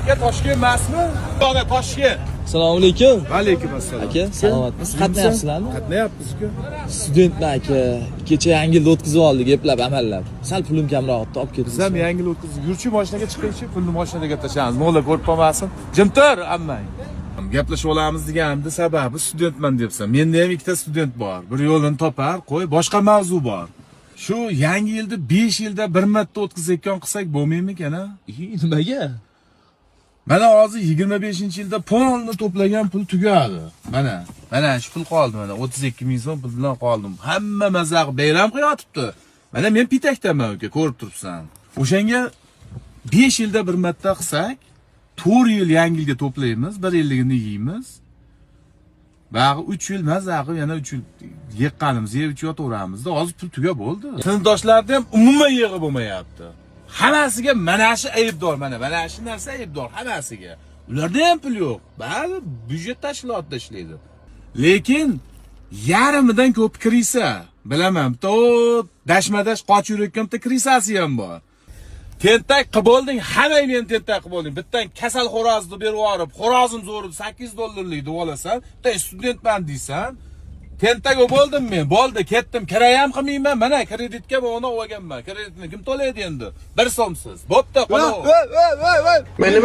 aka Toshkent emasmi? Mana Toshkent. Assalomu alaykum. Va alaykum assalom. Aka, salomatmisiz? Qatnayapsizlarmi? Qatnayapmiz aka. Studentman aka. Kecha Yangi yilda o'tkazib oldik, eplab amallab. Sal pulim kamroq olib ketdim. Biz ham Yangi yil o'tkazib, yurchi mashinaga chiqingchi, pulni mashinaga tashlaymiz. Mo'la ko'rib qolmasin. Jim tur, ammang. Gaplashib olamiz deganimda sababi studentman debsan. Menda ham ikkita student bor. Bir yo'lini topar, qo'y, boshqa mavzu bor. Shu Yangi yilda 5 yilda bir marta o'tkazayotgan qilsak bo'lmaymikan a? Nimaga? Mana hozir 25-yilda polni to'plagan pul tugadi. Mana shu pul qoldi mana 32 ming so'm pul bilan qoldim. Hamma mazaq bayram qilyotibdi. Mana men pitakdaman aka, ko'rib turibsan. O'shanga 5 yilda bir marta qilsak, 4 yil Yangi yilga to'playmiz, 1 yilligini yeymiz. Bag'i 3 yil mazaqib, yana 3 yil yeqqanimiz, yeb ichib yotaveramizda, hozir pul tugab bo'ldi. Sinfdoshlarda ham umuman yig'i bo'lmayapti. Hammasiga mana shu aybdor, mana shu narsa aybdor hammasiga. Ularda ham pul yo'q. Ba'zi byudjet tashkilotida ishlaydi. Lekin yarimidan ko'p kirisa, bilaman, to dashmadash qochib yurayotgan bitta kirisasi ham bor. Tentak qilib bo'lding, hammang meni tentak qilib bo'lding. Bittan kasal xo'rozni berib yuborib, xo'rozim zo'rib $8 deb olasan, bitta studentman deysan. Tentak bo'ldim men, bo'ldi, ketdim, kiray ham qilmayman. Mana kreditga bog'na olganman. Kreditni kim to'laydi endi? 1 so'msiz. Bo'pti, qolaver.